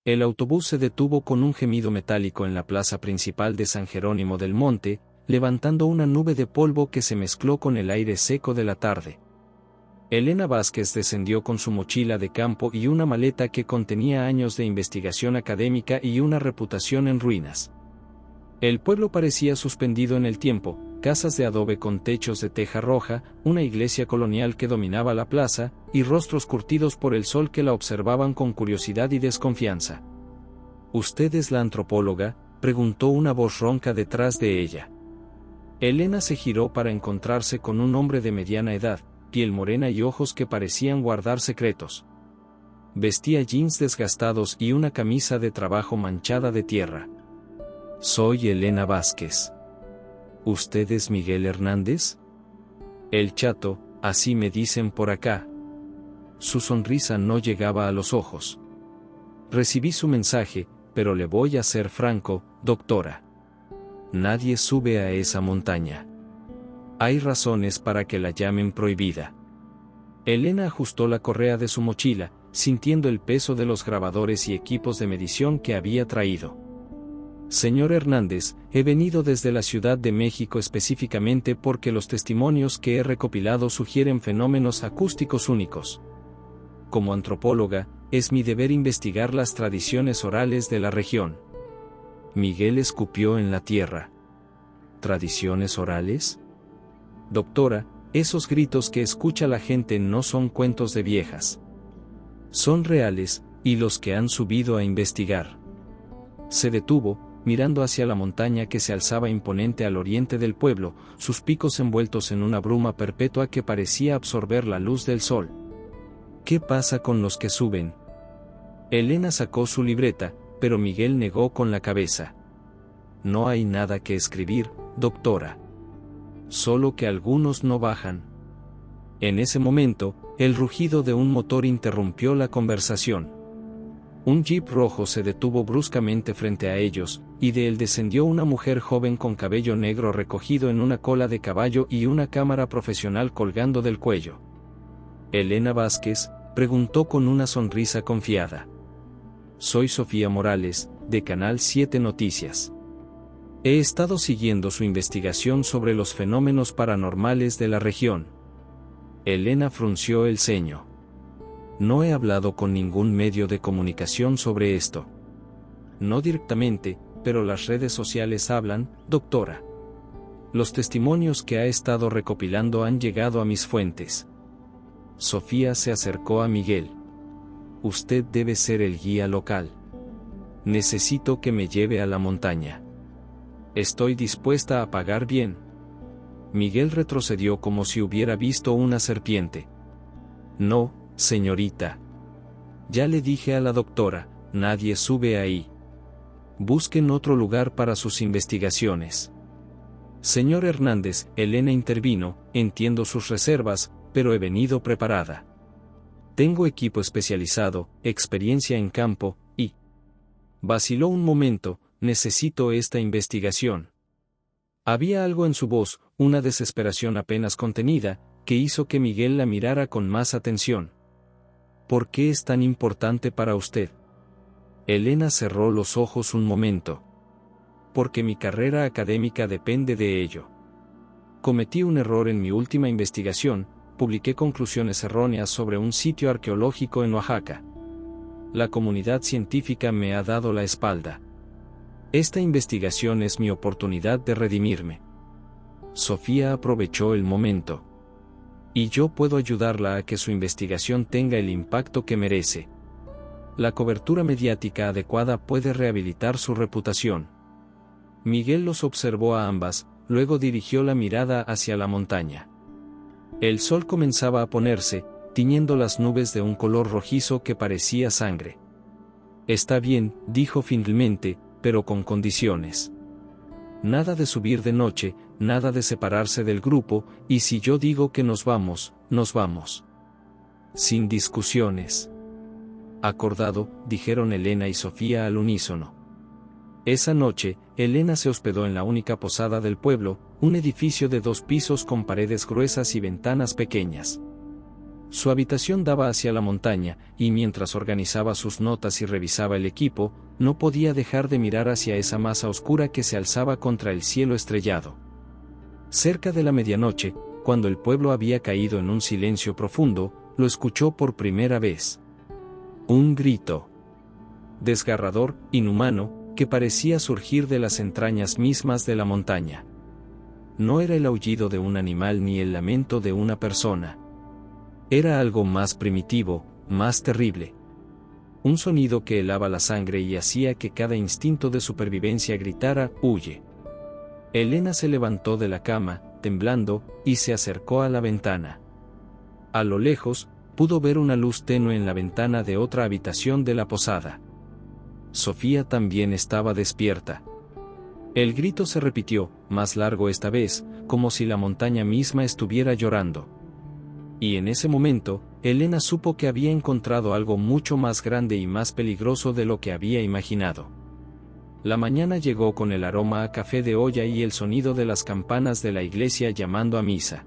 El autobús se detuvo con un gemido metálico en la plaza principal de San Jerónimo del Monte, levantando una nube de polvo que se mezcló con el aire seco de la tarde. Elena Vázquez descendió con su mochila de campo y una maleta que contenía años de investigación académica y una reputación en ruinas. El pueblo parecía suspendido en el tiempo, casas de adobe con techos de teja roja, una iglesia colonial que dominaba la plaza, y rostros curtidos por el sol que la observaban con curiosidad y desconfianza. ¿Usted es la antropóloga?, preguntó una voz ronca detrás de ella. Elena se giró para encontrarse con un hombre de mediana edad, piel morena y ojos que parecían guardar secretos. Vestía jeans desgastados y una camisa de trabajo manchada de tierra. Soy Elena Vázquez. ¿Usted es Miguel Hernández? El chato, así me dicen por acá. Su sonrisa no llegaba a los ojos. Recibí su mensaje, pero le voy a ser franco, doctora. Nadie sube a esa montaña. Hay razones para que la llamen prohibida. Elena ajustó la correa de su mochila, sintiendo el peso de los grabadores y equipos de medición que había traído. Señor Hernández, he venido desde la Ciudad de México específicamente porque los testimonios que he recopilado sugieren fenómenos acústicos únicos. Como antropóloga, es mi deber investigar las tradiciones orales de la región. Miguel escupió en la tierra. ¿Tradiciones orales? Doctora, esos gritos que escucha la gente no son cuentos de viejas. Son reales, y los que han subido a investigar. Se detuvo, mirando hacia la montaña que se alzaba imponente al oriente del pueblo, sus picos envueltos en una bruma perpetua que parecía absorber la luz del sol. ¿Qué pasa con los que suben? Elena sacó su libreta, pero Miguel negó con la cabeza. No hay nada que escribir, doctora. Solo que algunos no bajan. En ese momento, el rugido de un motor interrumpió la conversación. Un jeep rojo se detuvo bruscamente frente a ellos, y de él descendió una mujer joven con cabello negro recogido en una cola de caballo y una cámara profesional colgando del cuello. Elena Vázquez, preguntó con una sonrisa confiada. Soy Sofía Morales, de Canal 7 Noticias. He estado siguiendo su investigación sobre los fenómenos paranormales de la región. Elena frunció el ceño. No he hablado con ningún medio de comunicación sobre esto. No directamente, pero las redes sociales hablan, doctora. Los testimonios que ha estado recopilando han llegado a mis fuentes. Sofía se acercó a Miguel. Usted debe ser el guía local. Necesito que me lleve a la montaña. Estoy dispuesta a pagar bien. Miguel retrocedió como si hubiera visto una serpiente. No, señorita. Ya le dije a la doctora, nadie sube ahí. Busquen otro lugar para sus investigaciones. Señor Hernández, Elena intervino, entiendo sus reservas, pero he venido preparada. Tengo equipo especializado, experiencia en campo, y... Vaciló un momento, necesito esta investigación. Había algo en su voz, una desesperación apenas contenida, que hizo que Miguel la mirara con más atención. ¿Por qué es tan importante para usted? Elena cerró los ojos un momento. Porque mi carrera académica depende de ello. Cometí un error en mi última investigación, publiqué conclusiones erróneas sobre un sitio arqueológico en Oaxaca. La comunidad científica me ha dado la espalda. Esta investigación es mi oportunidad de redimirme. Sofía aprovechó el momento. Y yo puedo ayudarla a que su investigación tenga el impacto que merece. La cobertura mediática adecuada puede rehabilitar su reputación. Miguel los observó a ambas, luego dirigió la mirada hacia la montaña. El sol comenzaba a ponerse, tiñendo las nubes de un color rojizo que parecía sangre. Está bien, dijo finalmente, pero con condiciones. Nada de subir de noche, nada de separarse del grupo, y si yo digo que nos vamos, nos vamos. Sin discusiones. Acordado, dijeron Elena y Sofía al unísono. Esa noche, Elena se hospedó en la única posada del pueblo, un edificio de 2 pisos con paredes gruesas y ventanas pequeñas. Su habitación daba hacia la montaña, y mientras organizaba sus notas y revisaba el equipo, no podía dejar de mirar hacia esa masa oscura que se alzaba contra el cielo estrellado. Cerca de la medianoche, cuando el pueblo había caído en un silencio profundo, lo escuchó por primera vez. Un grito desgarrador, inhumano, que parecía surgir de las entrañas mismas de la montaña. No era el aullido de un animal ni el lamento de una persona. Era algo más primitivo, más terrible. Un sonido que helaba la sangre y hacía que cada instinto de supervivencia gritara, «¡Huye!». Elena se levantó de la cama, temblando, y se acercó a la ventana. A lo lejos, pudo ver una luz tenue en la ventana de otra habitación de la posada. Sofía también estaba despierta. El grito se repitió, más largo esta vez, como si la montaña misma estuviera llorando. Y en ese momento, Elena supo que había encontrado algo mucho más grande y más peligroso de lo que había imaginado. La mañana llegó con el aroma a café de olla y el sonido de las campanas de la iglesia llamando a misa.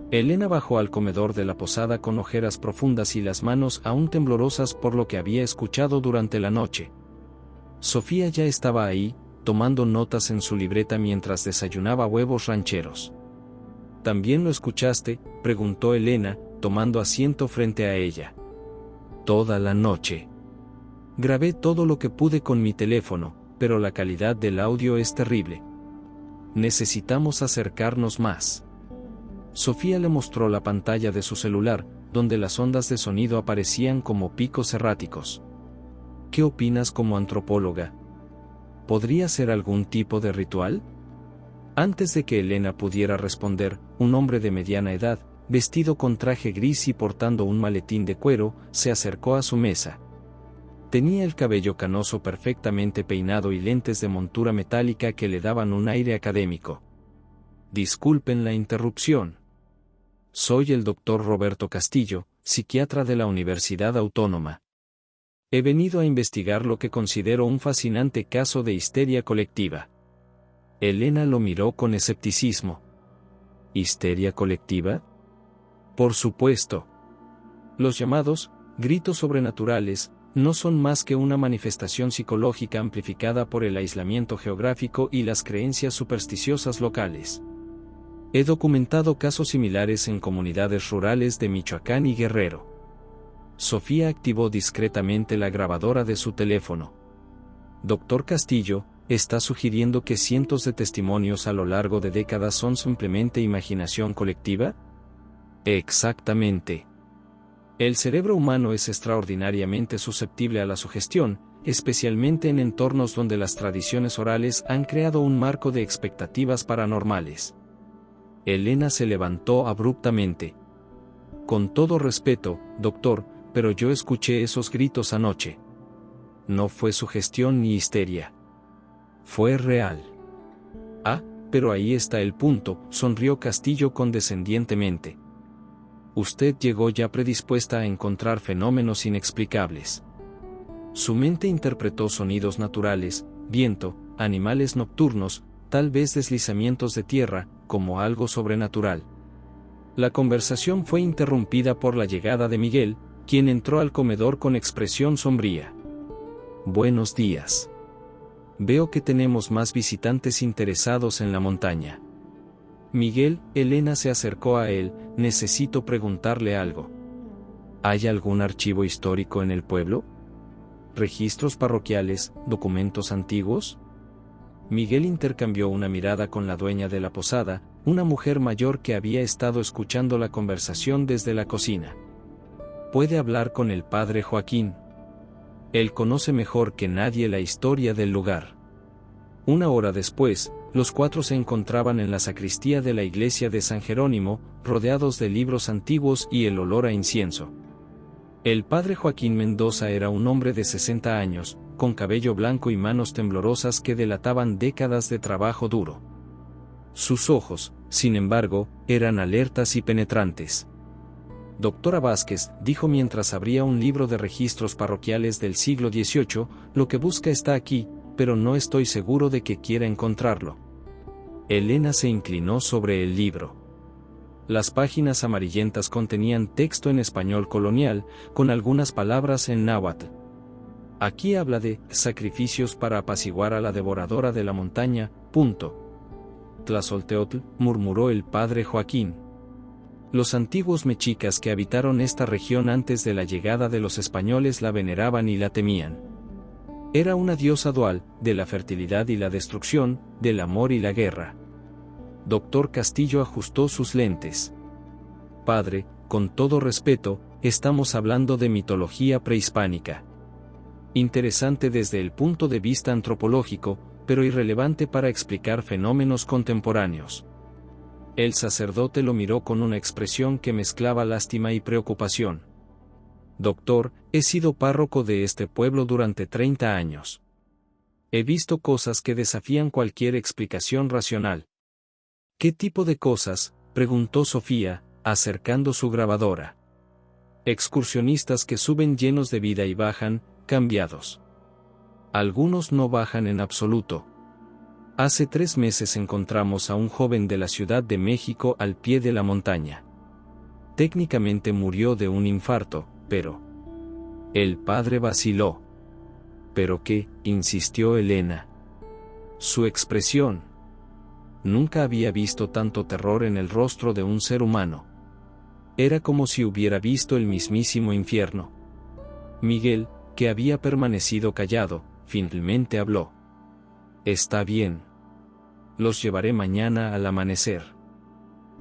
Elena bajó al comedor de la posada con ojeras profundas y las manos aún temblorosas por lo que había escuchado durante la noche. Sofía ya estaba ahí, tomando notas en su libreta mientras desayunaba huevos rancheros. ¿También lo escuchaste?, preguntó Elena, tomando asiento frente a ella. Toda la noche. Grabé todo lo que pude con mi teléfono, pero la calidad del audio es terrible. Necesitamos acercarnos más. Sofía le mostró la pantalla de su celular, donde las ondas de sonido aparecían como picos erráticos. ¿Qué opinas como antropóloga? ¿Podría ser algún tipo de ritual? Antes de que Elena pudiera responder, un hombre de mediana edad, vestido con traje gris y portando un maletín de cuero, se acercó a su mesa. Tenía el cabello canoso perfectamente peinado y lentes de montura metálica que le daban un aire académico. Disculpen la interrupción. Soy el doctor Roberto Castillo, psiquiatra de la Universidad Autónoma. He venido a investigar lo que considero un fascinante caso de histeria colectiva. Elena lo miró con escepticismo. ¿Histeria colectiva? Por supuesto. Los llamados gritos sobrenaturales no son más que una manifestación psicológica amplificada por el aislamiento geográfico y las creencias supersticiosas locales. He documentado casos similares en comunidades rurales de Michoacán y Guerrero. Sofía activó discretamente la grabadora de su teléfono. Doctor Castillo, ¿está sugiriendo que cientos de testimonios a lo largo de décadas son simplemente imaginación colectiva? Exactamente. El cerebro humano es extraordinariamente susceptible a la sugestión, especialmente en entornos donde las tradiciones orales han creado un marco de expectativas paranormales. Elena se levantó abruptamente. Con todo respeto, doctor, pero yo escuché esos gritos anoche. No fue sugestión ni histeria. Fue real. Ah, pero ahí está el punto, sonrió Castillo condescendientemente. Usted llegó ya predispuesta a encontrar fenómenos inexplicables. Su mente interpretó sonidos naturales, viento, animales nocturnos, tal vez deslizamientos de tierra, como algo sobrenatural. La conversación fue interrumpida por la llegada de Miguel, quien entró al comedor con expresión sombría. Buenos días. Veo que tenemos más visitantes interesados en la montaña. Miguel, Elena se acercó a él, necesito preguntarle algo. ¿Hay algún archivo histórico en el pueblo? ¿Registros parroquiales, documentos antiguos? Miguel intercambió una mirada con la dueña de la posada, una mujer mayor que había estado escuchando la conversación desde la cocina. Puede hablar con el padre Joaquín. Él conoce mejor que nadie la historia del lugar. Una hora después, los cuatro se encontraban en la sacristía de la iglesia de San Jerónimo, rodeados de libros antiguos y el olor a incienso. El padre Joaquín Mendoza era un hombre de 60 años, con cabello blanco y manos temblorosas que delataban décadas de trabajo duro. Sus ojos, sin embargo, eran alertas y penetrantes. Doctora Vázquez, dijo mientras abría un libro de registros parroquiales del siglo XVIII, lo que busca está aquí, pero no estoy seguro de que quiera encontrarlo. Elena se inclinó sobre el libro. Las páginas amarillentas contenían texto en español colonial, con algunas palabras en náhuatl. Aquí habla de sacrificios para apaciguar a la devoradora de la montaña, punto. Tlazolteotl, murmuró el padre Joaquín. Los antiguos mexicas que habitaron esta región antes de la llegada de los españoles la veneraban y la temían. Era una diosa dual, de la fertilidad y la destrucción, del amor y la guerra. Doctor Castillo ajustó sus lentes. Padre, con todo respeto, estamos hablando de mitología prehispánica. Interesante desde el punto de vista antropológico, pero irrelevante para explicar fenómenos contemporáneos. El sacerdote lo miró con una expresión que mezclaba lástima y preocupación. Doctor, he sido párroco de este pueblo durante 30 años. He visto cosas que desafían cualquier explicación racional. ¿Qué tipo de cosas?, preguntó Sofía, acercando su grabadora. Excursionistas que suben llenos de vida y bajan, cambiados. Algunos no bajan en absoluto. Hace 3 meses encontramos a un joven de la Ciudad de México al pie de la montaña. Técnicamente murió de un infarto, pero... El padre vaciló. ¿Pero qué?, insistió Elena. Su expresión. Nunca había visto tanto terror en el rostro de un ser humano. Era como si hubiera visto el mismísimo infierno. Miguel, que había permanecido callado, finalmente habló. Está bien. Los llevaré mañana al amanecer.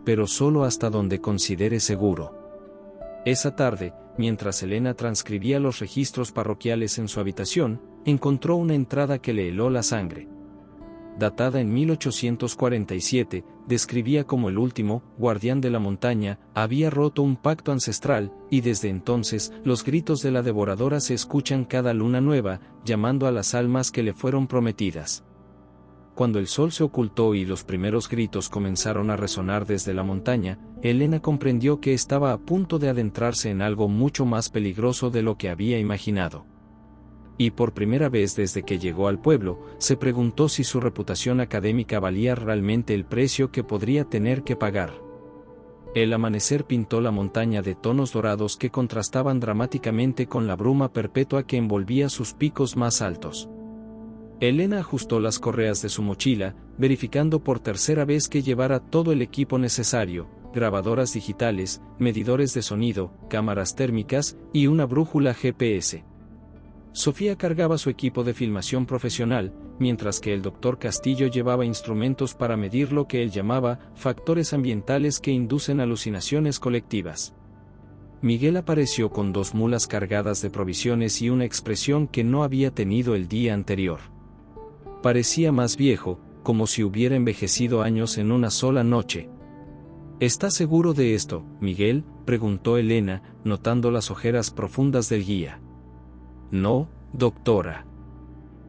Pero solo hasta donde considere seguro. Esa tarde, mientras Elena transcribía los registros parroquiales en su habitación, encontró una entrada que le heló la sangre. Datada en 1847, describía cómo el último, guardián de la montaña, había roto un pacto ancestral, y desde entonces, los gritos de la devoradora se escuchan cada luna nueva, llamando a las almas que le fueron prometidas. Cuando el sol se ocultó y los primeros gritos comenzaron a resonar desde la montaña, Elena comprendió que estaba a punto de adentrarse en algo mucho más peligroso de lo que había imaginado. Y por primera vez desde que llegó al pueblo, se preguntó si su reputación académica valía realmente el precio que podría tener que pagar. El amanecer pintó la montaña de tonos dorados que contrastaban dramáticamente con la bruma perpetua que envolvía sus picos más altos. Elena ajustó las correas de su mochila, verificando por tercera vez que llevara todo el equipo necesario: grabadoras digitales, medidores de sonido, cámaras térmicas y una brújula GPS. Sofía cargaba su equipo de filmación profesional, mientras que el doctor Castillo llevaba instrumentos para medir lo que él llamaba factores ambientales que inducen alucinaciones colectivas. Miguel apareció con 2 mulas cargadas de provisiones y una expresión que no había tenido el día anterior. Parecía más viejo, como si hubiera envejecido años en una sola noche. ¿Estás seguro de esto, Miguel?, preguntó Elena, notando las ojeras profundas del guía. No, doctora.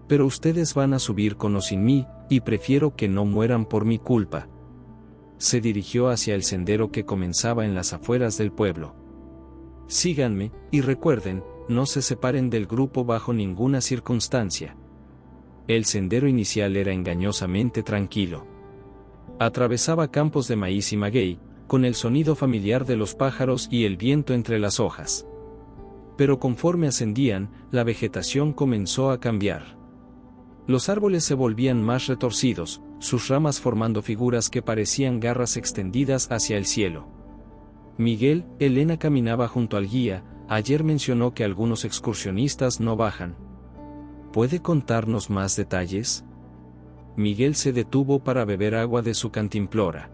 Pero ustedes van a subir con o sin mí, y prefiero que no mueran por mi culpa. Se dirigió hacia el sendero que comenzaba en las afueras del pueblo. Síganme, y recuerden, no se separen del grupo bajo ninguna circunstancia. El sendero inicial era engañosamente tranquilo. Atravesaba campos de maíz y maguey, con el sonido familiar de los pájaros y el viento entre las hojas. Pero conforme ascendían, la vegetación comenzó a cambiar. Los árboles se volvían más retorcidos, sus ramas formando figuras que parecían garras extendidas hacia el cielo. Miguel, Elena caminaba junto al guía. Ayer mencionó que algunos excursionistas no bajan. ¿Puede contarnos más detalles? Miguel se detuvo para beber agua de su cantimplora.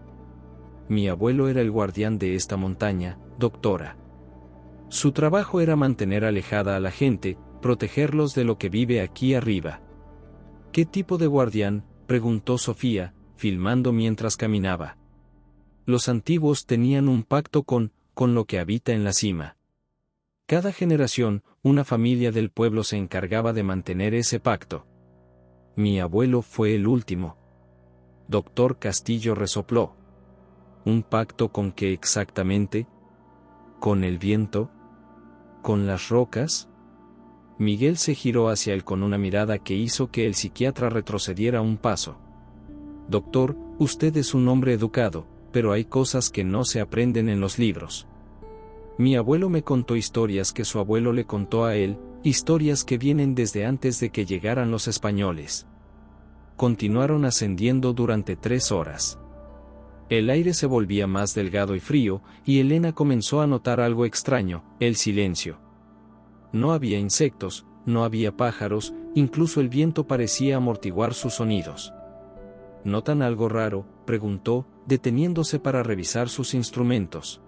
Mi abuelo era el guardián de esta montaña, doctora. Su trabajo era mantener alejada a la gente, protegerlos de lo que vive aquí arriba. ¿Qué tipo de guardián?, preguntó Sofía, filmando mientras caminaba. Los antiguos tenían un pacto con lo que habita en la cima. Cada generación, una familia del pueblo se encargaba de mantener ese pacto. Mi abuelo fue el último. Doctor Castillo resopló. ¿Un pacto con qué exactamente? ¿Con el viento? ¿Con las rocas? Miguel se giró hacia él con una mirada que hizo que el psiquiatra retrocediera un paso. Doctor, usted es un hombre educado, pero hay cosas que no se aprenden en los libros. Mi abuelo me contó historias que su abuelo le contó a él, historias que vienen desde antes de que llegaran los españoles. Continuaron ascendiendo durante 3 horas. El aire se volvía más delgado y frío, y Elena comenzó a notar algo extraño: el silencio. No había insectos, no había pájaros, incluso el viento parecía amortiguar sus sonidos. ¿Notan algo raro?, preguntó, deteniéndose para revisar sus instrumentos.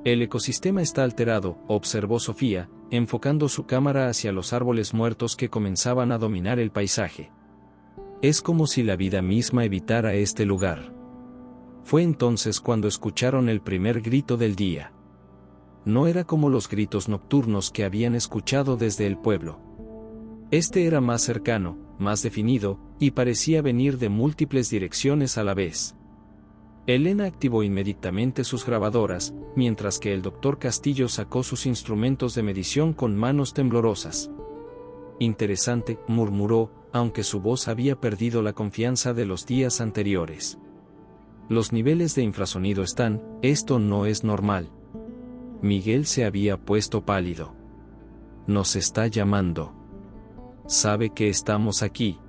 El ecosistema está alterado, observó Sofía, enfocando su cámara hacia los árboles muertos que comenzaban a dominar el paisaje. Es como si la vida misma evitara este lugar. Fue entonces cuando escucharon el primer grito del día. No era como los gritos nocturnos que habían escuchado desde el pueblo. Este era más cercano, más definido, y parecía venir de múltiples direcciones a la vez. Elena activó inmediatamente sus grabadoras, mientras que el doctor Castillo sacó sus instrumentos de medición con manos temblorosas. Interesante, murmuró, aunque su voz había perdido la confianza de los días anteriores. Los niveles de infrasonido están, esto no es normal. Miguel se había puesto pálido. Nos está llamando. ¿Sabe que estamos aquí?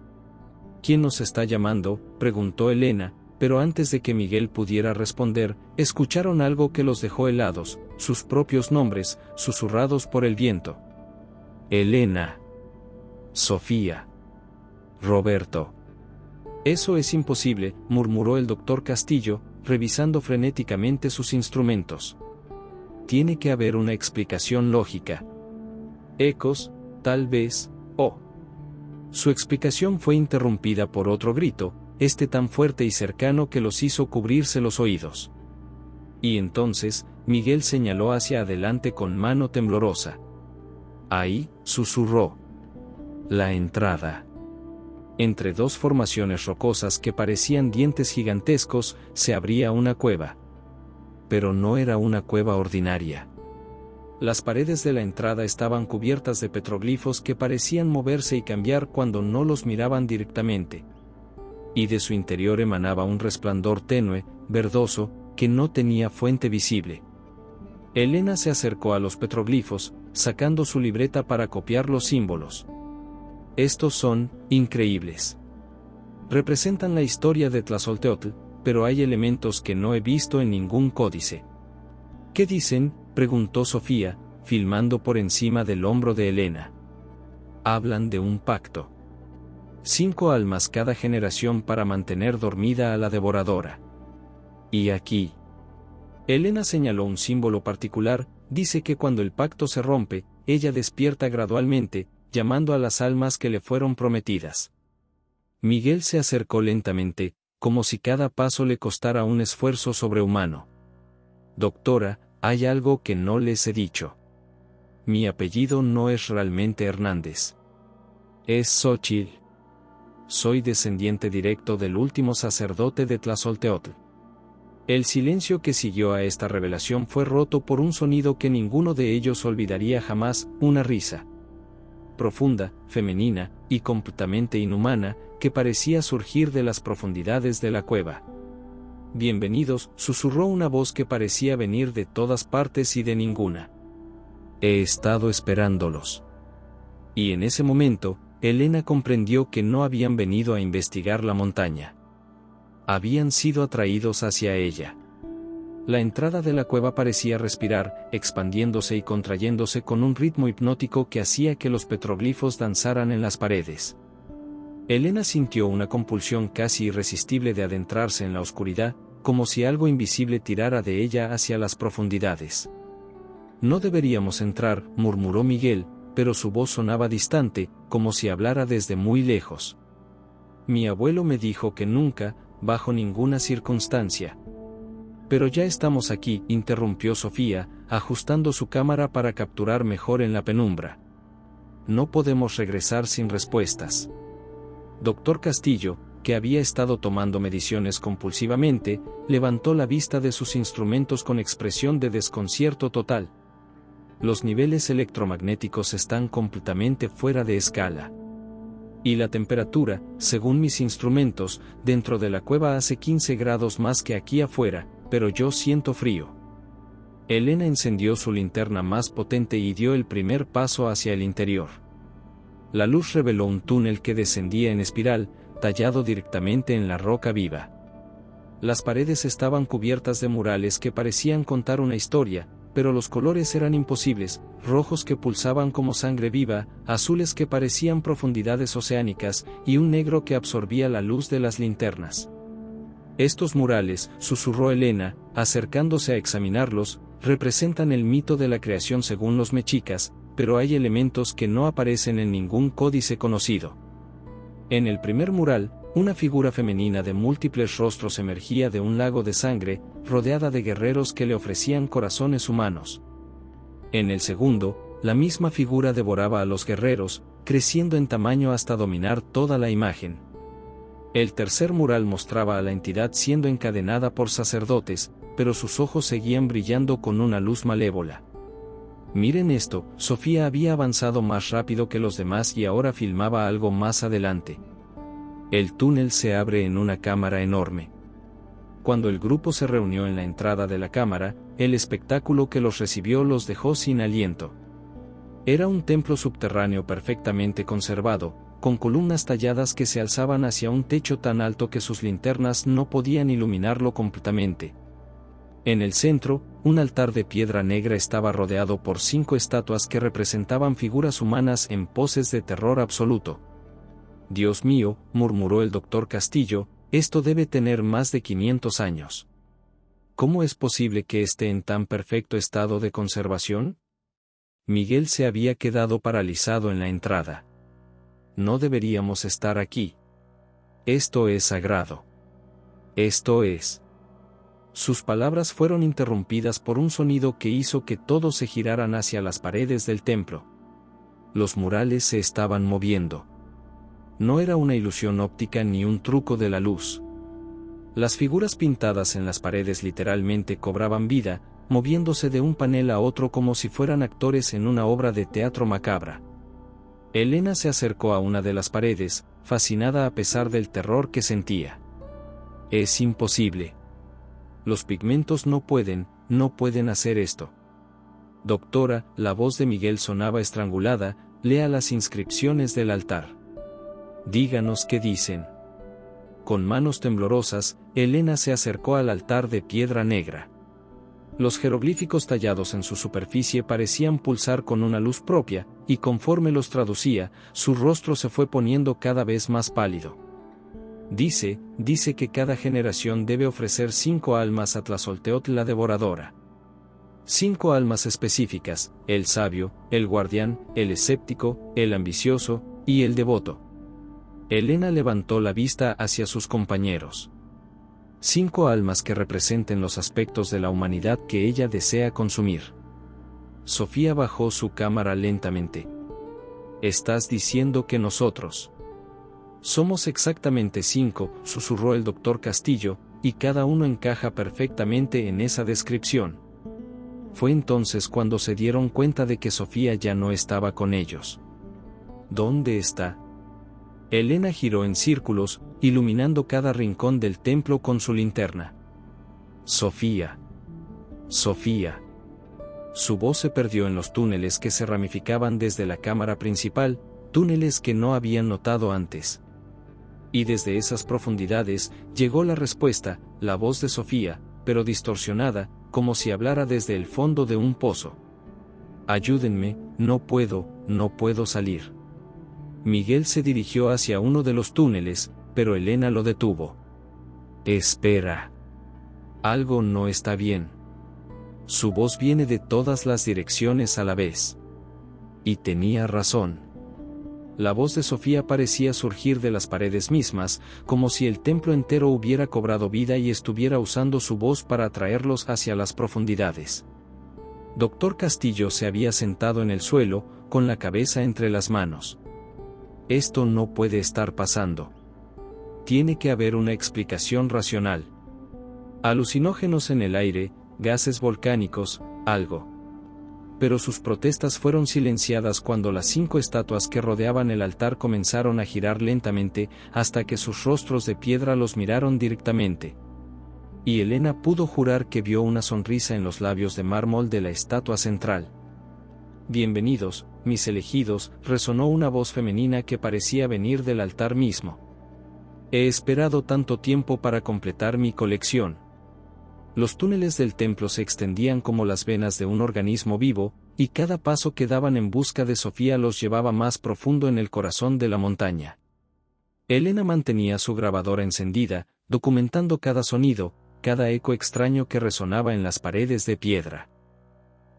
¿Quién nos está llamando?, preguntó Elena, pero antes de que Miguel pudiera responder, escucharon algo que los dejó helados, sus propios nombres, susurrados por el viento. Elena. Sofía. Roberto. Eso es imposible, murmuró el doctor Castillo, revisando frenéticamente sus instrumentos. Tiene que haber una explicación lógica. Ecos, tal vez, oh. Su explicación fue interrumpida por otro grito, tan fuerte y cercano que los hizo cubrirse los oídos. Y entonces, Miguel señaló hacia adelante con mano temblorosa. Ahí, susurró. La entrada. Entre 2 formaciones rocosas que parecían dientes gigantescos, se abría una cueva. Pero no era una cueva ordinaria. Las paredes de la entrada estaban cubiertas de petroglifos que parecían moverse y cambiar cuando no los miraban directamente. Y de su interior emanaba un resplandor tenue, verdoso, que no tenía fuente visible. Elena se acercó a los petroglifos, sacando su libreta para copiar los símbolos. Estos son increíbles. Representan la historia de Tlazolteotl, pero hay elementos que no he visto en ningún códice. ¿Qué dicen?, preguntó Sofía, filmando por encima del hombro de Elena. Hablan de un pacto. 5 almas cada generación para mantener dormida a la devoradora. Y aquí. Elena señaló un símbolo particular, dice que cuando el pacto se rompe, ella despierta gradualmente, llamando a las almas que le fueron prometidas. Miguel se acercó lentamente, como si cada paso le costara un esfuerzo sobrehumano. Doctora, hay algo que no les he dicho. Mi apellido no es realmente Hernández. Es Xóchitl. Soy descendiente directo del último sacerdote de Tlazolteotl. El silencio que siguió a esta revelación fue roto por un sonido que ninguno de ellos olvidaría jamás, una risa. Profunda, femenina, y completamente inhumana, que parecía surgir de las profundidades de la cueva. Bienvenidos, susurró una voz que parecía venir de todas partes y de ninguna. He estado esperándolos. Y en ese momento, Elena comprendió que no habían venido a investigar la montaña. Habían sido atraídos hacia ella. La entrada de la cueva parecía respirar, expandiéndose y contrayéndose con un ritmo hipnótico que hacía que los petroglifos danzaran en las paredes. Elena sintió una compulsión casi irresistible de adentrarse en la oscuridad, como si algo invisible tirara de ella hacia las profundidades. No deberíamos entrar, murmuró Miguel, pero su voz sonaba distante, como si hablara desde muy lejos. Mi abuelo me dijo que nunca, bajo ninguna circunstancia. Pero ya estamos aquí, interrumpió Sofía, ajustando su cámara para capturar mejor en la penumbra. No podemos regresar sin respuestas. Doctor Castillo, que había estado tomando mediciones compulsivamente, levantó la vista de sus instrumentos con expresión de desconcierto total. Los niveles electromagnéticos están completamente fuera de escala. Y la temperatura, según mis instrumentos, dentro de la cueva hace 15 grados más que aquí afuera, pero yo siento frío. Elena encendió su linterna más potente y dio el primer paso hacia el interior. La luz reveló un túnel que descendía en espiral, tallado directamente en la roca viva. Las paredes estaban cubiertas de murales que parecían contar una historia, pero los colores eran imposibles, rojos que pulsaban como sangre viva, azules que parecían profundidades oceánicas, y un negro que absorbía la luz de las linternas. Estos murales, susurró Elena, acercándose a examinarlos, representan el mito de la creación según los mexicas, pero hay elementos que no aparecen en ningún códice conocido. En el primer mural, una figura femenina de múltiples rostros emergía de un lago de sangre, rodeada de guerreros que le ofrecían corazones humanos. En el segundo, la misma figura devoraba a los guerreros, creciendo en tamaño hasta dominar toda la imagen. El tercer mural mostraba a la entidad siendo encadenada por sacerdotes, pero sus ojos seguían brillando con una luz malévola. Miren esto, Sofía había avanzado más rápido que los demás y ahora filmaba algo más adelante. El túnel se abre en una cámara enorme. Cuando el grupo se reunió en la entrada de la cámara, el espectáculo que los recibió los dejó sin aliento. Era un templo subterráneo perfectamente conservado, con columnas talladas que se alzaban hacia un techo tan alto que sus linternas no podían iluminarlo completamente. En el centro, un altar de piedra negra estaba rodeado por 5 estatuas que representaban figuras humanas en poses de terror absoluto. Dios mío, murmuró el doctor Castillo, esto debe tener más de 500 años. ¿Cómo es posible que esté en tan perfecto estado de conservación? Miguel se había quedado paralizado en la entrada. No deberíamos estar aquí. Esto es sagrado. Esto es. Sus palabras fueron interrumpidas por un sonido que hizo que todos se giraran hacia las paredes del templo. Los murales se estaban moviendo. No era una ilusión óptica ni un truco de la luz. Las figuras pintadas en las paredes literalmente cobraban vida, moviéndose de un panel a otro como si fueran actores en una obra de teatro macabra. Elena se acercó a una de las paredes, fascinada a pesar del terror que sentía. Es imposible. Los pigmentos no pueden hacer esto. Doctora, la voz de Miguel sonaba estrangulada, lea las inscripciones del altar. Díganos qué dicen. Con manos temblorosas, Elena se acercó al altar de piedra negra. Los jeroglíficos tallados en su superficie parecían pulsar con una luz propia, y conforme los traducía, su rostro se fue poniendo cada vez más pálido. Dice que cada generación debe ofrecer 5 almas a Tlazolteotl la devoradora. 5 almas específicas, el sabio, el guardián, el escéptico, el ambicioso, y el devoto. Elena levantó la vista hacia sus compañeros. 5 almas que representen los aspectos de la humanidad que ella desea consumir. Sofía bajó su cámara lentamente. ¿Estás diciendo que nosotros somos exactamente 5? Susurró el doctor Castillo, y cada uno encaja perfectamente en esa descripción. Fue entonces cuando se dieron cuenta de que Sofía ya no estaba con ellos. ¿Dónde está? Elena giró en círculos, iluminando cada rincón del templo con su linterna. Sofía. Sofía. Su voz se perdió en los túneles que se ramificaban desde la cámara principal, túneles que no habían notado antes. Y desde esas profundidades llegó la respuesta, la voz de Sofía, pero distorsionada, como si hablara desde el fondo de un pozo. Ayúdenme, no puedo salir. Miguel se dirigió hacia uno de los túneles, pero Elena lo detuvo. Espera. Algo no está bien. Su voz viene de todas las direcciones a la vez. Y tenía razón. La voz de Sofía parecía surgir de las paredes mismas, como si el templo entero hubiera cobrado vida y estuviera usando su voz para atraerlos hacia las profundidades. Doctor Castillo se había sentado en el suelo, con la cabeza entre las manos. Esto no puede estar pasando. Tiene que haber una explicación racional. Alucinógenos en el aire, gases volcánicos, algo. Pero sus protestas fueron silenciadas cuando las 5 estatuas que rodeaban el altar comenzaron a girar lentamente, hasta que sus rostros de piedra los miraron directamente. y Elena pudo jurar que vio una sonrisa en los labios de mármol de la estatua central. «Bienvenidos, mis elegidos», resonó una voz femenina que parecía venir del altar mismo. «He esperado tanto tiempo para completar mi colección». Los túneles del templo se extendían como las venas de un organismo vivo, y cada paso que daban en busca de Sofía los llevaba más profundo en el corazón de la montaña. Elena mantenía su grabadora encendida, documentando cada sonido, cada eco extraño que resonaba en las paredes de piedra.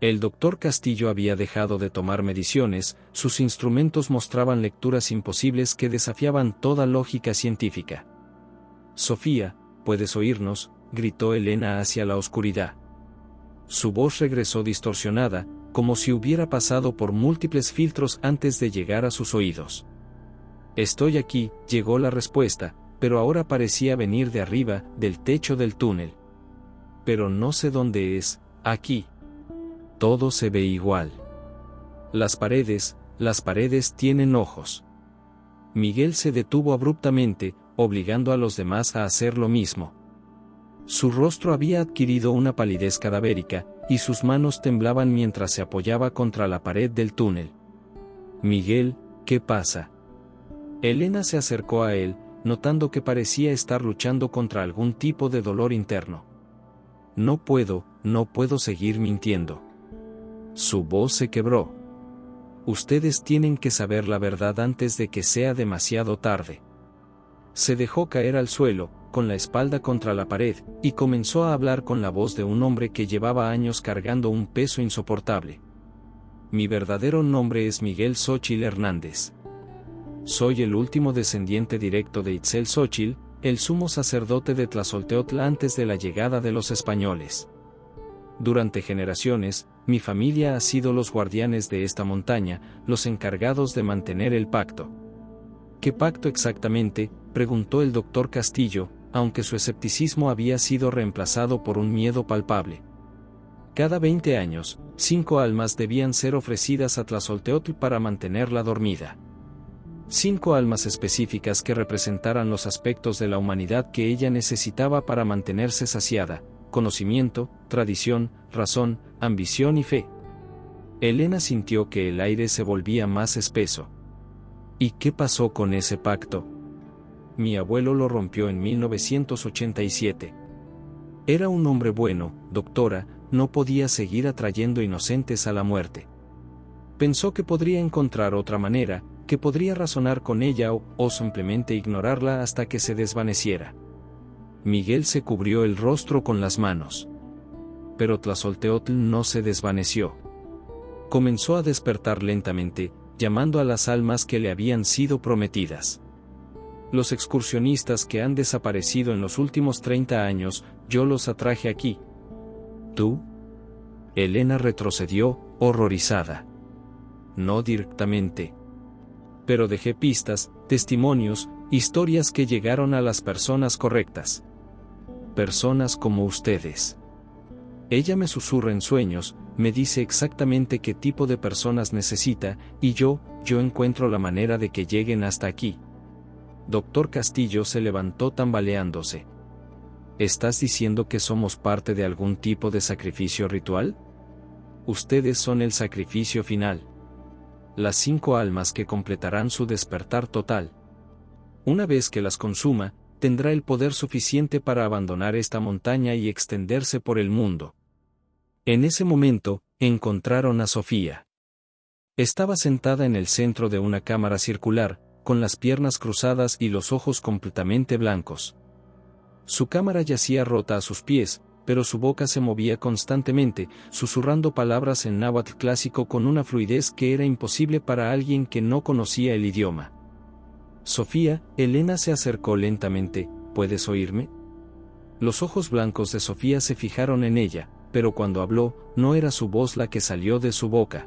El doctor Castillo había dejado de tomar mediciones, sus instrumentos mostraban lecturas imposibles que desafiaban toda lógica científica. «Sofía, ¿puedes oírnos?», gritó Elena hacia la oscuridad. Su voz regresó distorsionada, como si hubiera pasado por múltiples filtros antes de llegar a sus oídos. «Estoy aquí», llegó la respuesta, pero ahora parecía venir de arriba, del techo del túnel. «Pero no sé dónde es, aquí. Todo se ve igual. Las paredes tienen ojos». Miguel se detuvo abruptamente, obligando a los demás a hacer lo mismo. Su rostro había adquirido una palidez cadavérica, y sus manos temblaban mientras se apoyaba contra la pared del túnel. «Miguel, ¿qué pasa?». Elena se acercó a él, notando que parecía estar luchando contra algún tipo de dolor interno. No puedo seguir mintiendo». Su voz se quebró. «Ustedes tienen que saber la verdad antes de que sea demasiado tarde». Se dejó caer al suelo, con la espalda contra la pared, y comenzó a hablar con la voz de un hombre que llevaba años cargando un peso insoportable. «Mi verdadero nombre es Miguel Xóchitl Hernández. Soy el último descendiente directo de Itzel Xóchitl, el sumo sacerdote de Tlazolteotl antes de la llegada de los españoles. Durante generaciones, mi familia ha sido los guardianes de esta montaña, los encargados de mantener el pacto». «¿Qué pacto exactamente?», preguntó el doctor Castillo, aunque su escepticismo había sido reemplazado por un miedo palpable. Cada 20 años, 5 almas debían ser ofrecidas a Tlazolteotl para mantenerla dormida. 5 almas específicas que representaran los aspectos de la humanidad que ella necesitaba para mantenerse saciada: conocimiento, tradición, razón, ambición y fe. Elena sintió que el aire se volvía más espeso. «¿Y qué pasó con ese pacto?». «Mi abuelo lo rompió en 1987. Era un hombre bueno, doctora, no podía seguir atrayendo inocentes a la muerte. Pensó que podría encontrar otra manera, que podría razonar con ella o simplemente ignorarla hasta que se desvaneciera». Miguel se cubrió el rostro con las manos. Pero Tlazolteotl no se desvaneció. Comenzó a despertar lentamente, llamando a las almas que le habían sido prometidas. «Los excursionistas que han desaparecido en los últimos 30 años, yo los atraje aquí». «¿Tú?». Elena retrocedió, horrorizada. «No directamente. Pero dejé pistas, testimonios, historias que llegaron a las personas correctas. Personas como ustedes. Ella me susurra en sueños, me dice exactamente qué tipo de personas necesita, y yo encuentro la manera de que lleguen hasta aquí». Doctor Castillo se levantó tambaleándose. «¿Estás diciendo que somos parte de algún tipo de sacrificio ritual? Ustedes son el sacrificio final. Las 5 almas que completarán su despertar total. Una vez que las consuma, tendrá el poder suficiente para abandonar esta montaña y extenderse por el mundo». En ese momento, encontraron a Sofía. Estaba sentada en el centro de una cámara circular, con las piernas cruzadas y los ojos completamente blancos. Su cámara yacía rota a sus pies, pero su boca se movía constantemente, susurrando palabras en náhuatl clásico con una fluidez que era imposible para alguien que no conocía el idioma. «Sofía», Elena se acercó lentamente, «¿puedes oírme?». Los ojos blancos de Sofía se fijaron en ella, pero cuando habló, no era su voz la que salió de su boca.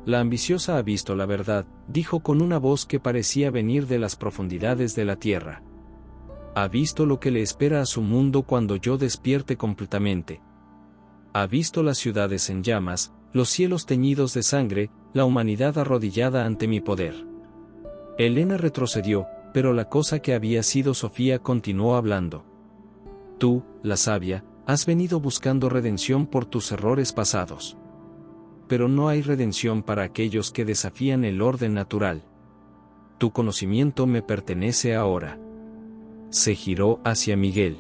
«La ambiciosa ha visto la verdad», dijo con una voz que parecía venir de las profundidades de la tierra. «Ha visto lo que le espera a su mundo cuando yo despierte completamente. Ha visto las ciudades en llamas, los cielos teñidos de sangre, la humanidad arrodillada ante mi poder». Elena retrocedió, pero la cosa que había sido Sofía continuó hablando. Tú, la sabia, has venido buscando redención por tus errores pasados. Pero no hay redención para aquellos que desafían el orden natural. Tu conocimiento me pertenece ahora. Se giró hacia Miguel.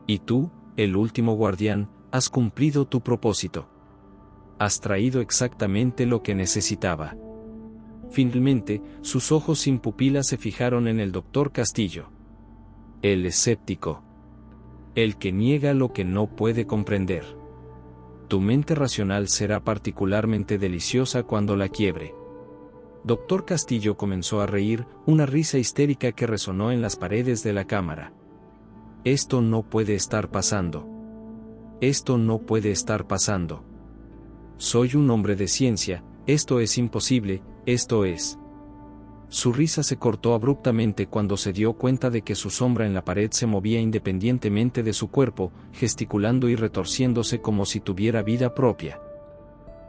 Y tú, el último guardián, has cumplido tu propósito. Has traído exactamente lo que necesitaba. Finalmente, sus ojos sin pupilas se fijaron en el doctor Castillo. El escéptico. El que niega lo que no puede comprender. Tu mente racional será particularmente deliciosa cuando la quiebre. Doctor Castillo comenzó a reír, una risa histérica que resonó en las paredes de la cámara. Esto no puede estar pasando. Esto no puede estar pasando. Soy un hombre de ciencia, esto es imposible, esto es. Su risa se cortó abruptamente cuando se dio cuenta de que su sombra en la pared se movía independientemente de su cuerpo, gesticulando y retorciéndose como si tuviera vida propia.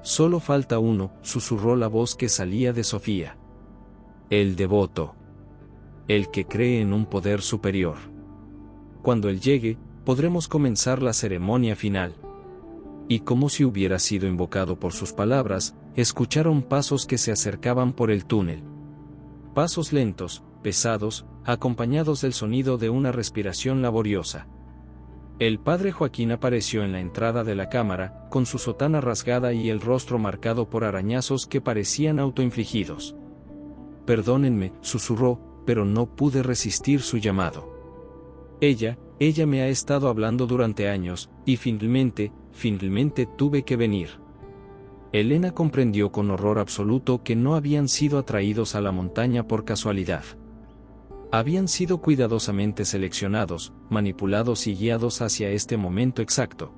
Solo falta uno, susurró la voz que salía de Sofía. El devoto. El que cree en un poder superior. Cuando él llegue, podremos comenzar la ceremonia final. Y como si hubiera sido invocado por sus palabras, escucharon pasos que se acercaban por el túnel. Pasos lentos, pesados, acompañados del sonido de una respiración laboriosa. El padre Joaquín apareció en la entrada de la cámara, con su sotana rasgada y el rostro marcado por arañazos que parecían autoinfligidos. Perdónenme, susurró, pero no pude resistir su llamado. Ella me ha estado hablando durante años, y finalmente tuve que venir. Elena comprendió con horror absoluto que no habían sido atraídos a la montaña por casualidad. Habían sido cuidadosamente seleccionados, manipulados y guiados hacia este momento exacto.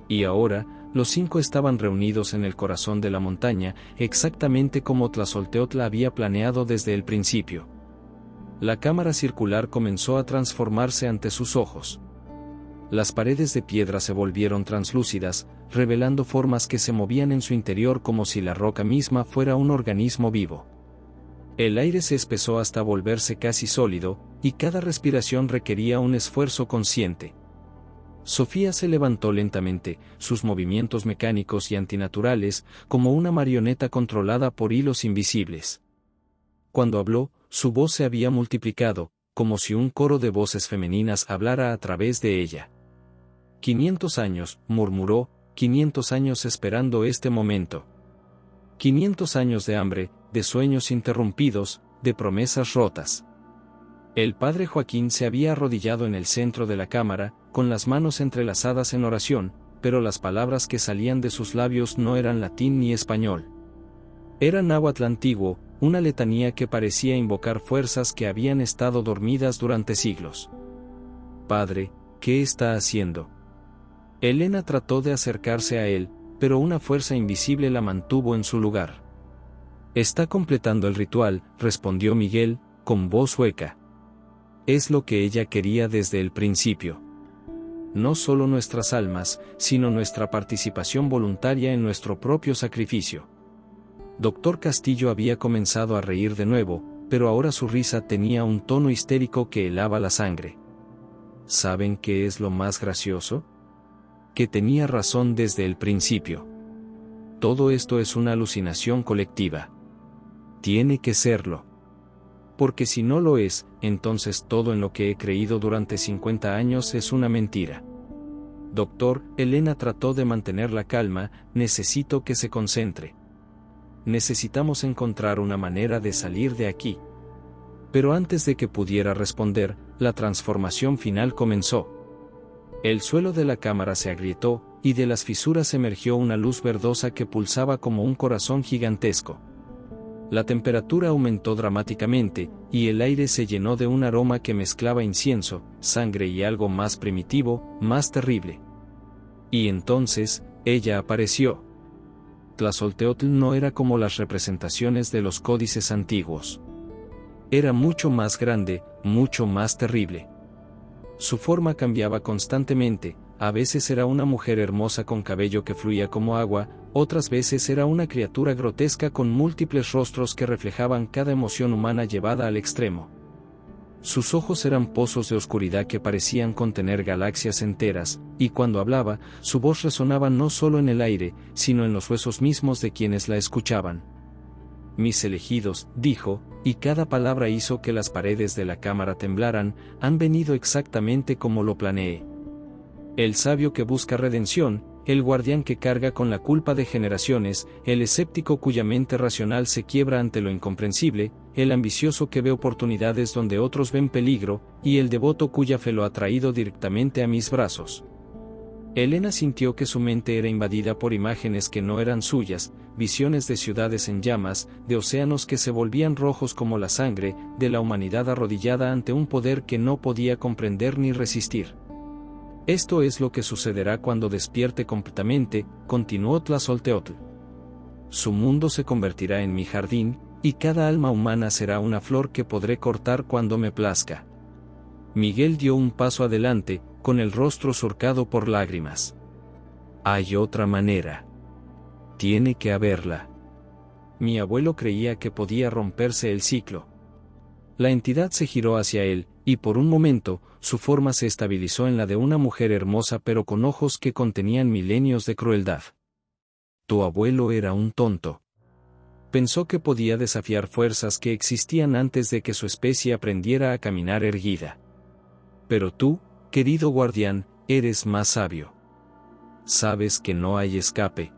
Y ahora, los 5 estaban reunidos en el corazón de la montaña, exactamente como Tlazolteotl había planeado desde el principio. La cámara circular comenzó a transformarse ante sus ojos. Las paredes de piedra se volvieron translúcidas, revelando formas que se movían en su interior como si la roca misma fuera un organismo vivo. El aire se espesó hasta volverse casi sólido, y cada respiración requería un esfuerzo consciente. Sofía se levantó lentamente, sus movimientos mecánicos y antinaturales, como una marioneta controlada por hilos invisibles. Cuando habló, su voz se había multiplicado, como si un coro de voces femeninas hablara a través de ella. 500 años, murmuró, 500 años esperando este momento. 500 años de hambre, de sueños interrumpidos, de promesas rotas. El padre Joaquín se había arrodillado en el centro de la cámara, con las manos entrelazadas en oración, pero las palabras que salían de sus labios no eran latín ni español. Era náhuatl antiguo, una letanía que parecía invocar fuerzas que habían estado dormidas durante siglos. Padre, ¿qué está haciendo? Elena trató de acercarse a él, pero una fuerza invisible la mantuvo en su lugar. Está completando el ritual, respondió Miguel, con voz hueca. Es lo que ella quería desde el principio. No solo nuestras almas, sino nuestra participación voluntaria en nuestro propio sacrificio. Doctor Castillo había comenzado a reír de nuevo, pero ahora su risa tenía un tono histérico que helaba la sangre. ¿Saben qué es lo más gracioso? Que tenía razón desde el principio. Todo esto es una alucinación colectiva. Tiene que serlo. Porque si no lo es, entonces todo en lo que he creído durante 50 años es una mentira. Doctor, Elena trató de mantener la calma, necesito que se concentre. Necesitamos encontrar una manera de salir de aquí. Pero antes de que pudiera responder, la transformación final comenzó. El suelo de la cámara se agrietó, y de las fisuras emergió una luz verdosa que pulsaba como un corazón gigantesco. La temperatura aumentó dramáticamente, y el aire se llenó de un aroma que mezclaba incienso, sangre y algo más primitivo, más terrible. Y entonces, ella apareció. Tlazolteotl no era como las representaciones de los códices antiguos. Era mucho más grande, mucho más terrible. Su forma cambiaba constantemente, a veces era una mujer hermosa con cabello que fluía como agua, otras veces era una criatura grotesca con múltiples rostros que reflejaban cada emoción humana llevada al extremo. Sus ojos eran pozos de oscuridad que parecían contener galaxias enteras, y cuando hablaba, su voz resonaba no solo en el aire, sino en los huesos mismos de quienes la escuchaban. Mis elegidos, dijo, y cada palabra hizo que las paredes de la cámara temblaran, han venido exactamente como lo planeé. El sabio que busca redención, el guardián que carga con la culpa de generaciones, el escéptico cuya mente racional se quiebra ante lo incomprensible, el ambicioso que ve oportunidades donde otros ven peligro, y el devoto cuya fe lo ha traído directamente a mis brazos. Elena sintió que su mente era invadida por imágenes que no eran suyas, visiones de ciudades en llamas, de océanos que se volvían rojos como la sangre, de la humanidad arrodillada ante un poder que no podía comprender ni resistir. Esto es lo que sucederá cuando despierte completamente, continuó Tlazolteotl. Su mundo se convertirá en mi jardín, y cada alma humana será una flor que podré cortar cuando me plazca. Miguel dio un paso adelante, con el rostro surcado por lágrimas. Hay otra manera. Tiene que haberla. Mi abuelo creía que podía romperse el ciclo. La entidad se giró hacia él, y por un momento, su forma se estabilizó en la de una mujer hermosa pero con ojos que contenían milenios de crueldad. Tu abuelo era un tonto. Pensó que podía desafiar fuerzas que existían antes de que su especie aprendiera a caminar erguida. Pero tú, querido guardián, eres más sabio. Sabes que no hay escape.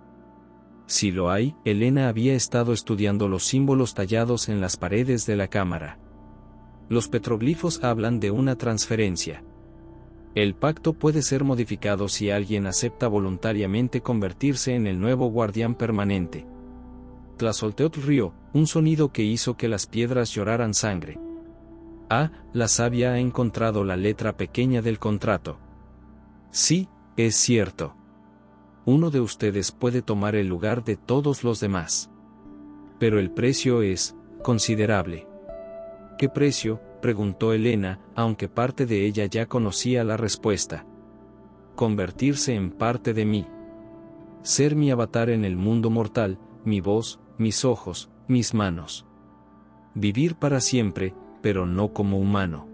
Si lo hay, Elena había estado estudiando los símbolos tallados en las paredes de la cámara. Los petroglifos hablan de una transferencia. El pacto puede ser modificado si alguien acepta voluntariamente convertirse en el nuevo guardián permanente. Tlazolteotl rió, un sonido que hizo que las piedras lloraran sangre. Ah, la sabia ha encontrado la letra pequeña del contrato. Sí, es cierto. Uno de ustedes puede tomar el lugar de todos los demás. Pero el precio es considerable. ¿Qué precio?, preguntó Elena, aunque parte de ella ya conocía la respuesta. Convertirse en parte de mí. Ser mi avatar en el mundo mortal, mi voz, mis ojos, mis manos. Vivir para siempre, pero no como humano.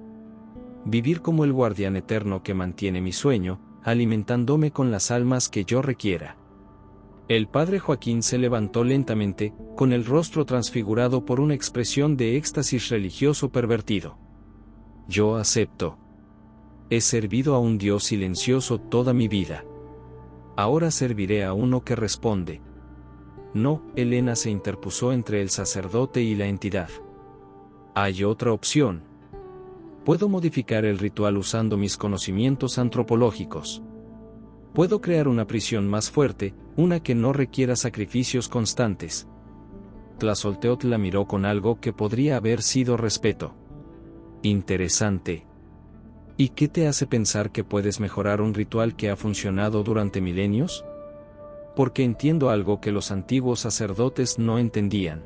Vivir como el guardián eterno que mantiene mi sueño, alimentándome con las almas que yo requiera. El padre Joaquín se levantó lentamente, con el rostro transfigurado por una expresión de éxtasis religioso pervertido. Yo acepto. He servido a un Dios silencioso toda mi vida. Ahora serviré a uno que responde. No, Elena se interpuso entre el sacerdote y la entidad. Hay otra opción. Puedo modificar el ritual usando mis conocimientos antropológicos. Puedo crear una prisión más fuerte, una que no requiera sacrificios constantes. Tlazolteotl la miró con algo que podría haber sido respeto. Interesante. ¿Y qué te hace pensar que puedes mejorar un ritual que ha funcionado durante milenios? Porque entiendo algo que los antiguos sacerdotes no entendían.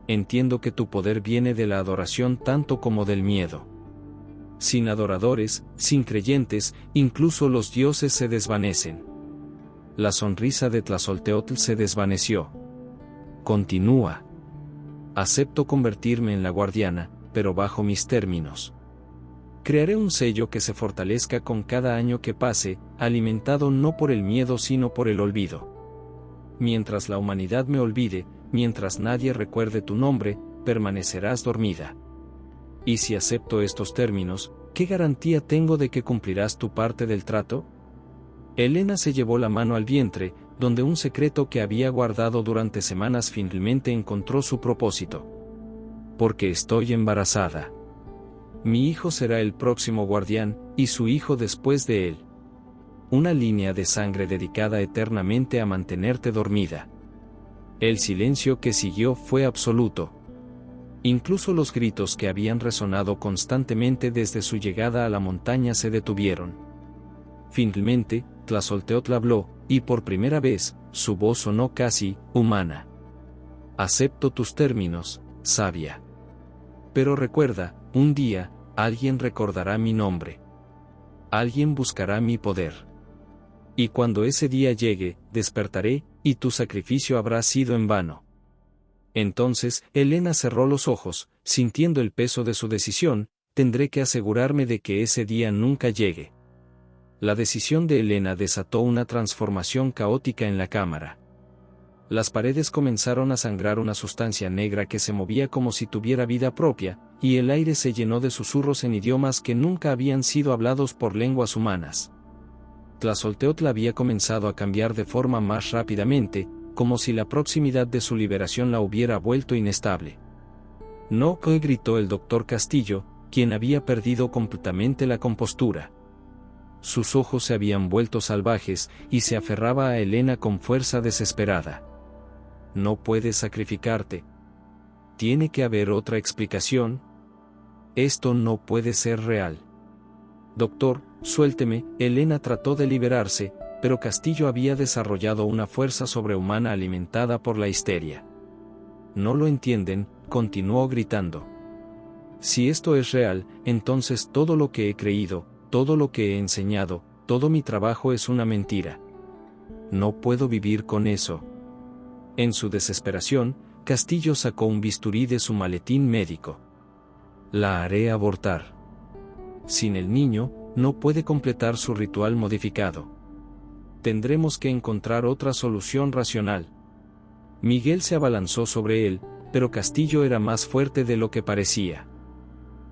Entiendo que tu poder viene de la adoración tanto como del miedo. Sin adoradores, sin creyentes, incluso los dioses se desvanecen. La sonrisa de Tlazolteotl se desvaneció. Continúa. Acepto convertirme en la guardiana, pero bajo mis términos. Crearé un sello que se fortalezca con cada año que pase, alimentado no por el miedo sino por el olvido. Mientras la humanidad me olvide, mientras nadie recuerde tu nombre, permanecerás dormida. Y si acepto estos términos, ¿qué garantía tengo de que cumplirás tu parte del trato? Elena se llevó la mano al vientre, donde un secreto que había guardado durante semanas finalmente encontró su propósito. Porque estoy embarazada. Mi hijo será el próximo guardián, y su hijo después de él. Una línea de sangre dedicada eternamente a mantenerte dormida. El silencio que siguió fue absoluto. Incluso los gritos que habían resonado constantemente desde su llegada a la montaña se detuvieron. Finalmente, Tlazolteotl habló, y por primera vez, su voz sonó casi humana. Acepto tus términos, sabia. Pero recuerda, un día, alguien recordará mi nombre. Alguien buscará mi poder. Y cuando ese día llegue, despertaré, y tu sacrificio habrá sido en vano. Entonces, Elena cerró los ojos, sintiendo el peso de su decisión, tendré que asegurarme de que ese día nunca llegue. La decisión de Elena desató una transformación caótica en la cámara. Las paredes comenzaron a sangrar una sustancia negra que se movía como si tuviera vida propia, y el aire se llenó de susurros en idiomas que nunca habían sido hablados por lenguas humanas. Tlazolteotl había comenzado a cambiar de forma más rápidamente, como si la proximidad de su liberación la hubiera vuelto inestable. No, gritó el doctor Castillo, quien había perdido completamente la compostura. Sus ojos se habían vuelto salvajes, y se aferraba a Elena con fuerza desesperada. No puedes sacrificarte. Tiene que haber otra explicación. Esto no puede ser real. Doctor, suélteme. Elena trató de liberarse, pero Castillo había desarrollado una fuerza sobrehumana alimentada por la histeria. No lo entienden, continuó gritando. Si esto es real, entonces todo lo que he creído, todo lo que he enseñado, todo mi trabajo es una mentira. No puedo vivir con eso. En su desesperación, Castillo sacó un bisturí de su maletín médico. La haré abortar. Sin el niño, no puede completar su ritual modificado. Tendremos que encontrar otra solución racional. Miguel se abalanzó sobre él, pero Castillo era más fuerte de lo que parecía.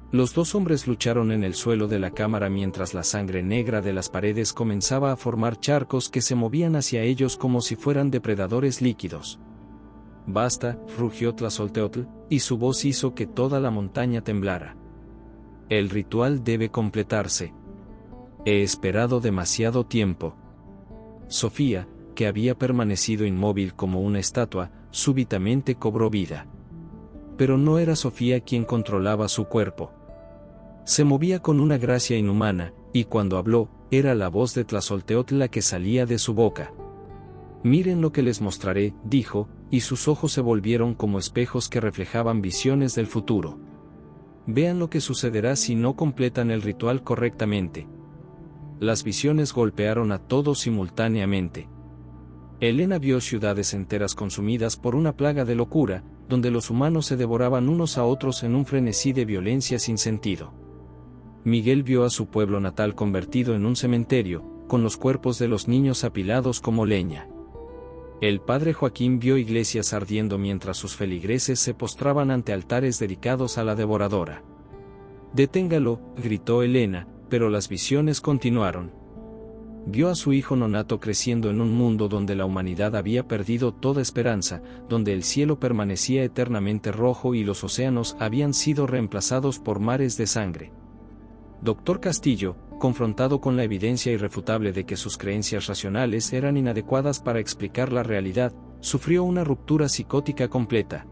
Los dos hombres lucharon en el suelo de la cámara mientras la sangre negra de las paredes comenzaba a formar charcos que se movían hacia ellos como si fueran depredadores líquidos. Basta, rugió Tlazolteotl, y su voz hizo que toda la montaña temblara. El ritual debe completarse. He esperado demasiado tiempo. Sofía, que había permanecido inmóvil como una estatua, súbitamente cobró vida. Pero no era Sofía quien controlaba su cuerpo. Se movía con una gracia inhumana, y cuando habló, era la voz de Tlazolteotl la que salía de su boca. Miren lo que les mostraré, dijo, y sus ojos se volvieron como espejos que reflejaban visiones del futuro. Vean lo que sucederá si no completan el ritual correctamente. Las visiones golpearon a todos simultáneamente. Elena vio ciudades enteras consumidas por una plaga de locura, donde los humanos se devoraban unos a otros en un frenesí de violencia sin sentido. Miguel vio a su pueblo natal convertido en un cementerio, con los cuerpos de los niños apilados como leña. El padre Joaquín vio iglesias ardiendo mientras sus feligreses se postraban ante altares dedicados a la devoradora. «Deténgalo», gritó Elena, pero las visiones continuaron. Vio a su hijo nonato creciendo en un mundo donde la humanidad había perdido toda esperanza, donde el cielo permanecía eternamente rojo y los océanos habían sido reemplazados por mares de sangre. Doctor Castillo, confrontado con la evidencia irrefutable de que sus creencias racionales eran inadecuadas para explicar la realidad, sufrió una ruptura psicótica completa.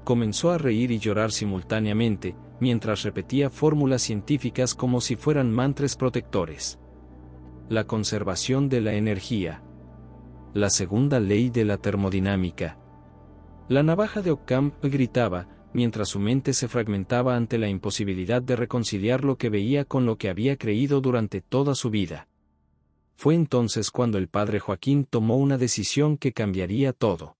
Comenzó a reír y llorar simultáneamente, mientras repetía fórmulas científicas como si fueran mantras protectores. La conservación de la energía. La segunda ley de la termodinámica. La navaja de Occam, gritaba, mientras su mente se fragmentaba ante la imposibilidad de reconciliar lo que veía con lo que había creído durante toda su vida. Fue entonces cuando el padre Joaquín tomó una decisión que cambiaría todo.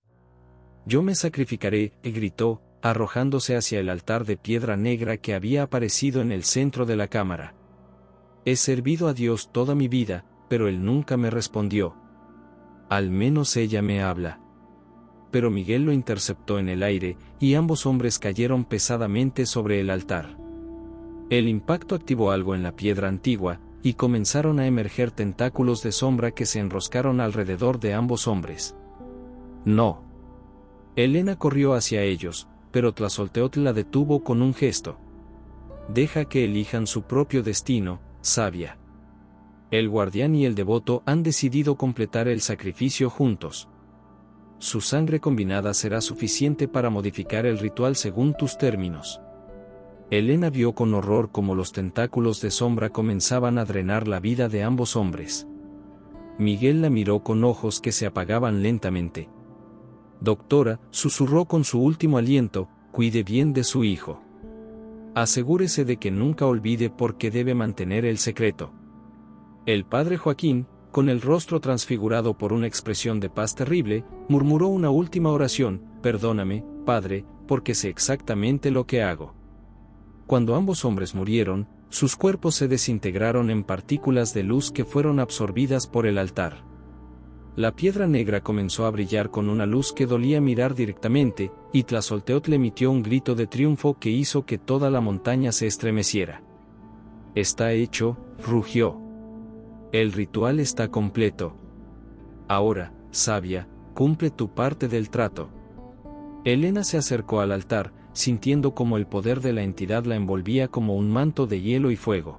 «Yo me sacrificaré», gritó, arrojándose hacia el altar de piedra negra que había aparecido en el centro de la cámara. «He servido a Dios toda mi vida, pero Él nunca me respondió. Al menos ella me habla». Pero Miguel lo interceptó en el aire, y ambos hombres cayeron pesadamente sobre el altar. El impacto activó algo en la piedra antigua, y comenzaron a emerger tentáculos de sombra que se enroscaron alrededor de ambos hombres. «No». Elena corrió hacia ellos, pero Tlazolteotl la detuvo con un gesto. «Deja que elijan su propio destino, sabia. El guardián y el devoto han decidido completar el sacrificio juntos. Su sangre combinada será suficiente para modificar el ritual según tus términos». Elena vio con horror cómo los tentáculos de sombra comenzaban a drenar la vida de ambos hombres. Miguel la miró con ojos que se apagaban lentamente. «Doctora», susurró con su último aliento, «cuide bien de su hijo. Asegúrese de que nunca olvide por qué debe mantener el secreto». El padre Joaquín, con el rostro transfigurado por una expresión de paz terrible, murmuró una última oración: «Perdóname, padre, porque sé exactamente lo que hago». cuando ambos hombres murieron, sus cuerpos se desintegraron en partículas de luz que fueron absorbidas por el altar. La piedra negra comenzó a brillar con una luz que dolía mirar directamente, y Tlazolteotl emitió un grito de triunfo que hizo que toda la montaña se estremeciera. «Está hecho», rugió. «El ritual está completo. Ahora, sabia, cumple tu parte del trato». Helena se acercó al altar, sintiendo como el poder de la entidad la envolvía como un manto de hielo y fuego.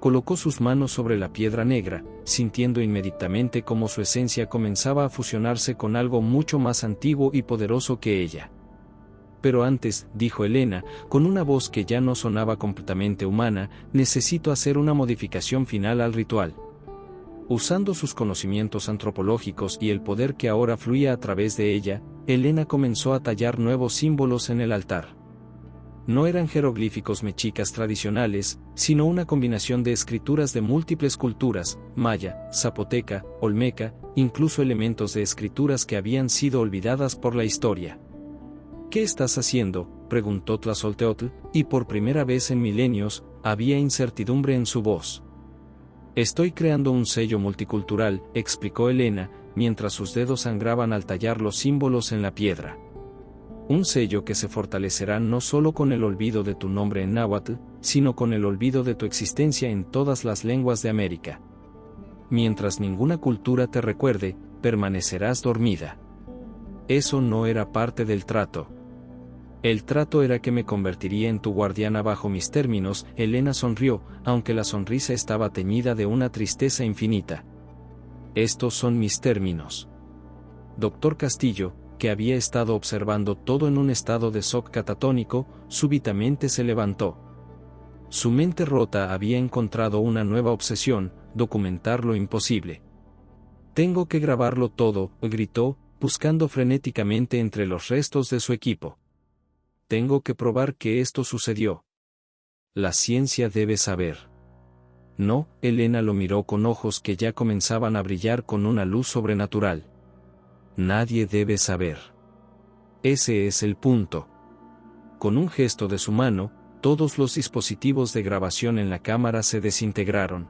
Colocó sus manos sobre la piedra negra, sintiendo inmediatamente cómo su esencia comenzaba a fusionarse con algo mucho más antiguo y poderoso que ella. «Pero antes», dijo Helena, con una voz que ya no sonaba completamente humana, «necesito hacer una modificación final al ritual». Usando sus conocimientos antropológicos y el poder que ahora fluía a través de ella, Helena comenzó a tallar nuevos símbolos en el altar. No eran jeroglíficos mexicas tradicionales, sino una combinación de escrituras de múltiples culturas, maya, zapoteca, olmeca, incluso elementos de escrituras que habían sido olvidadas por la historia. «¿Qué estás haciendo?», preguntó Tlazolteotl, y por primera vez en milenios, había incertidumbre en su voz. «Estoy creando un sello multicultural», explicó Helena, mientras sus dedos sangraban al tallar los símbolos en la piedra. «Un sello que se fortalecerá no solo con el olvido de tu nombre en náhuatl, sino con el olvido de tu existencia en todas las lenguas de América. Mientras ninguna cultura te recuerde, permanecerás dormida». Eso no era parte del trato. El trato era que me convertiría en tu guardiana bajo mis términos. Helena sonrió, aunque la sonrisa estaba teñida de una tristeza infinita. «Estos son mis términos». Doctor Castillo, que había estado observando todo en un estado de shock catatónico, súbitamente se levantó. Su mente rota había encontrado una nueva obsesión: documentar lo imposible. «Tengo que grabarlo todo», gritó, buscando frenéticamente entre los restos de su equipo. «Tengo que probar que esto sucedió. La ciencia debe saber». «No», Helena lo miró con ojos que ya comenzaban a brillar con una luz sobrenatural. «Nadie debe saber. Ese es el punto». Con un gesto de su mano, todos los dispositivos de grabación en la cámara se desintegraron.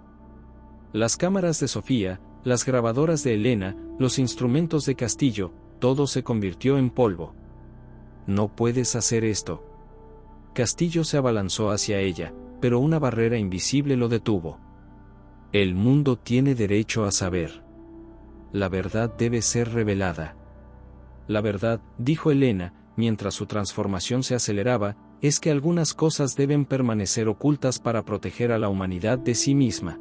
Las cámaras de Sofía, las grabadoras de Helena, los instrumentos de Castillo, todo se convirtió en polvo. «No puedes hacer esto». Castillo se abalanzó hacia ella, pero una barrera invisible lo detuvo. «El mundo tiene derecho a saber. La verdad debe ser revelada». «La verdad», dijo Helena, mientras su transformación se aceleraba, «es que algunas cosas deben permanecer ocultas para proteger a la humanidad de sí misma».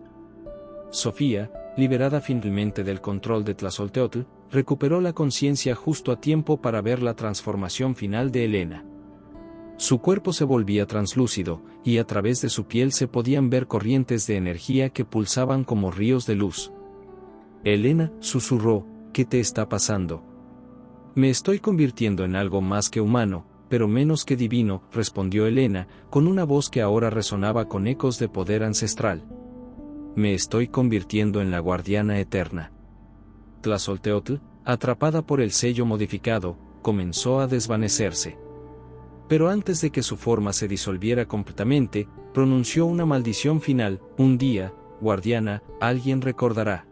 Sofía, liberada finalmente del control de Tlazolteotl, recuperó la conciencia justo a tiempo para ver la transformación final de Helena. Su cuerpo se volvía translúcido, y a través de su piel se podían ver corrientes de energía que pulsaban como ríos de luz. «Helena», susurró, «¿qué te está pasando?». «Me estoy convirtiendo en algo más que humano, pero menos que divino», respondió Helena, con una voz que ahora resonaba con ecos de poder ancestral. «Me estoy convirtiendo en la guardiana eterna». Tlazolteotl, atrapada por el sello modificado, comenzó a desvanecerse. Pero antes de que su forma se disolviera completamente, pronunció una maldición final: «Un día, guardiana, alguien recordará.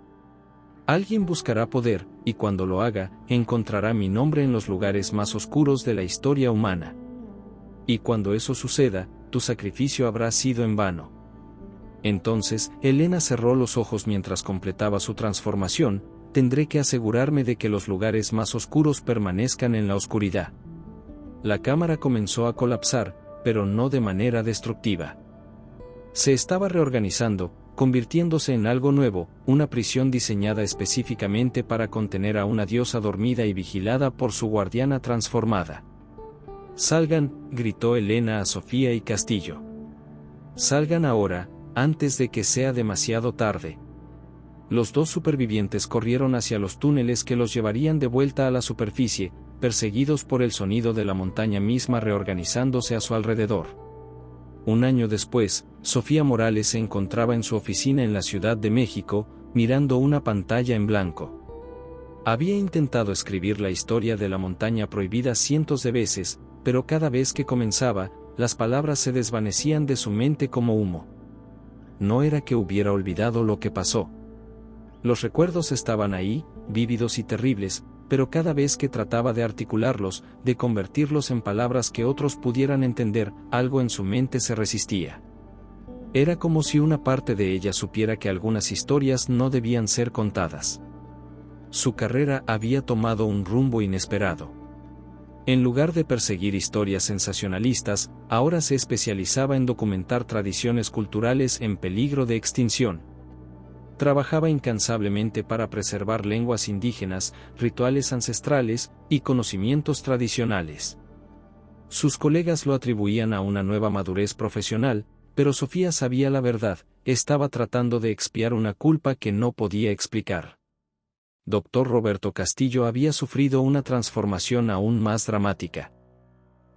Alguien buscará poder, y cuando lo haga, encontrará mi nombre en los lugares más oscuros de la historia humana. Y cuando eso suceda, tu sacrificio habrá sido en vano». Entonces, Helena cerró los ojos mientras completaba su transformación. «Tendré que asegurarme de que los lugares más oscuros permanezcan en la oscuridad». La cámara comenzó a colapsar, pero no de manera destructiva. Se estaba reorganizando, convirtiéndose en algo nuevo, una prisión diseñada específicamente para contener a una diosa dormida y vigilada por su guardiana transformada. «Salgan», gritó Helena a Sofía y Castillo. «Salgan ahora, antes de que sea demasiado tarde». Los dos supervivientes corrieron hacia los túneles que los llevarían de vuelta a la superficie, perseguidos por el sonido de la montaña misma reorganizándose a su alrededor. Un año después, Sofía Morales se encontraba en su oficina en la Ciudad de México, mirando una pantalla en blanco. Había intentado escribir la historia de la montaña prohibida cientos de veces, pero cada vez que comenzaba, las palabras se desvanecían de su mente como humo. No era que hubiera olvidado lo que pasó. Los recuerdos estaban ahí, vívidos y terribles, pero cada vez que trataba de articularlos, de convertirlos en palabras que otros pudieran entender, algo en su mente se resistía. Era como si una parte de ella supiera que algunas historias no debían ser contadas. Su carrera había tomado un rumbo inesperado. En lugar de perseguir historias sensacionalistas, ahora se especializaba en documentar tradiciones culturales en peligro de extinción. Trabajaba incansablemente para preservar lenguas indígenas, rituales ancestrales y conocimientos tradicionales. Sus colegas lo atribuían a una nueva madurez profesional, pero Sofía sabía la verdad, estaba tratando de expiar una culpa que no podía explicar. Dr. Roberto Castillo había sufrido una transformación aún más dramática.